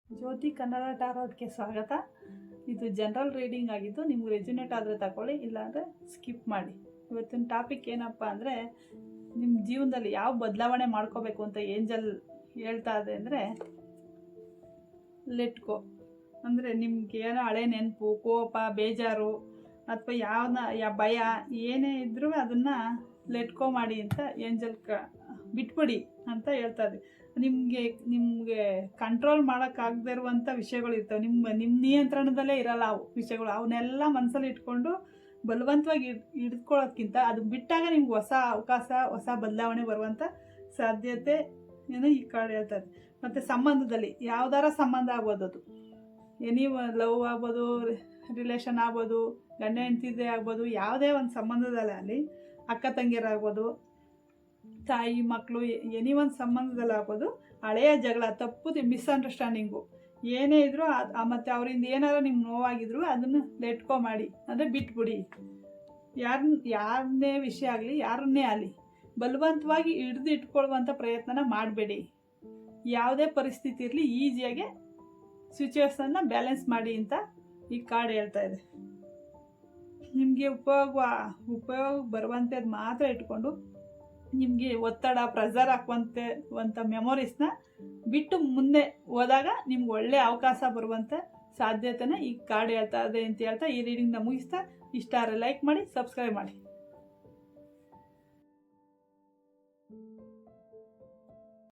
ಜ್ಯೋತಿ ಕನ್ನಡ ಟಾರೋಟ್ಗೆ ಸ್ವಾಗತ. ಇದು general reading ಆಗಿದ್ದು, ನಿಮ್ಗೆ ರೆಜ್ಯುನೇಟ್ ಆದರೆ ತಗೊಳ್ಳಿ, ಇಲ್ಲಾಂದರೆ ಸ್ಕಿಪ್ ಮಾಡಿ. ಇವತ್ತಿನ ಟಾಪಿಕ್ ಏನಪ್ಪ ಅಂದರೆ, ನಿಮ್ಮ ಜೀವನದಲ್ಲಿ ಯಾವ ಬದಲಾವಣೆ ಮಾಡ್ಕೋಬೇಕು ಅಂತ ಏಂಜಲ್ ಹೇಳ್ತಾ ಇದೆ ಅಂದರೆ, ಲೆಟ್ ಗೋ. ಅಂದರೆ ನಿಮ್ಗೆ ಏನೋ ಹಳೆ ನೆನಪು, ಕೋಪ, ಬೇಜಾರು ಅಥವಾ ಭಯ ಏನೇ ಇದ್ರೂ ಅದನ್ನು ಲೆಟ್ ಗೋ ಮಾಡಿ ಅಂತ ಏಂಜಲ್ ಬಿಟ್ಬಿಡಿ ಅಂತ ಹೇಳ್ತಾ ಇದೆ. ನಿಮಗೆ ಕಂಟ್ರೋಲ್ ಮಾಡೋಕ್ಕಾಗದೇ ಇರುವಂಥ ವಿಷಯಗಳು ಇರ್ತವೆ, ನಿಮ್ಮ ನಿಯಂತ್ರಣದಲ್ಲೇ ಇರಲ್ಲ ಅವು ವಿಷಯಗಳು. ಅವನ್ನೆಲ್ಲ ಮನಸ್ಸಲ್ಲಿ ಇಟ್ಕೊಂಡು ಬಲವಂತವಾಗಿ ಹಿಡ್ಕೊಳ್ಳೋದ್ಕಿಂತ ಅದು ಬಿಟ್ಟಾಗ ನಿಮ್ಗೆ ಹೊಸ ಅವಕಾಶ, ಹೊಸ ಬದಲಾವಣೆ ಬರುವಂಥ ಸಾಧ್ಯತೆ ಏನೋ ಈ ಕಾರ್ಡ್ ಹೇಳ್ತದೆ. ಮತ್ತು ಸಂಬಂಧದಲ್ಲಿ ಯಾವ್ದಾರ ಸಂಬಂಧ ಆಗ್ಬೋದು, ಅದು ಎನಿ ಲವ್ ಆಗ್ಬೋದು, ರಿಲೇಷನ್ ಆಗ್ಬೋದು, ಗಂಡ ಹೆಂಡತಿದೆ ಆಗ್ಬೋದು, ಯಾವುದೇ ಒಂದು ಸಂಬಂಧದಲ್ಲಿ ಆಗಲಿ, ಅಕ್ಕ ತಂಗಿಯರಾಗ್ಬೋದು, ತಾಯಿ ಮಕ್ಕಳು, ಎನಿ ಒಂದು ಸಂಬಂಧದಲ್ಲಿ ಆಗ್ಬೋದು, ಹಳೆಯ ಜಗಳ, ತಪ್ಪು, ಮಿಸ್ಅಂಡರ್ಸ್ಟ್ಯಾಂಡಿಂಗು ಏನೇ ಇದ್ರೂ ಮತ್ತು ಅವರಿಂದ ಏನಾರ ನಿಮ್ಗೆ ನೋವಾಗಿದ್ರು ಅದನ್ನು ಲೆಟ್ ಗೋ ಮಾಡಿ, ಅಂದರೆ ಬಿಟ್ಬಿಡಿ. ಯಾರನ್ನೇ ವಿಷಯ ಆಗಲಿ, ಯಾರನ್ನೇ ಆಗಲಿ ಬಲವಂತವಾಗಿ ಹಿಡಿದು ಇಟ್ಕೊಳ್ಳುವಂಥ ಪ್ರಯತ್ನನ ಮಾಡಬೇಡಿ. ಯಾವುದೇ ಪರಿಸ್ಥಿತಿ ಇರಲಿ, ಈಸಿಯಾಗಿ ಸಿಚುವೇಶನ್ನ ಬ್ಯಾಲೆನ್ಸ್ ಮಾಡಿ ಅಂತ ಈ ಕಾರ್ಡ್ ಹೇಳ್ತಾ ಇದೆ. ನಿಮಗೆ ಉಪಯೋಗ ಬರುವಂಥದ್ದು ಮಾತ್ರ ಇಟ್ಕೊಂಡು, ನಿಮಗೆ ಒತ್ತಡ, ಪ್ರೆಷರ್ ಹಾಕುವಂಥ ಮೆಮೊರೀಸ್ನ ಬಿಟ್ಟು ಮುಂದೆ ಹೋದಾಗ ನಿಮ್ಗೆ ಒಳ್ಳೆಯ ಅವಕಾಶ ಬರುವಂಥ ಸಾಧ್ಯತೆನ ಈ ಕಾರ್ಡ್ ಹೇಳ್ತಾ ಇದೆ ಅಂತ ಹೇಳ್ತಾ ಈ ರೀಡಿಂಗ್ನ ಮುಗಿಸ್ತಾ, ಇಷ್ಟ ಆದರೆ ಲೈಕ್ ಮಾಡಿ, ಸಬ್ಸ್ಕ್ರೈಬ್ ಮಾಡಿ.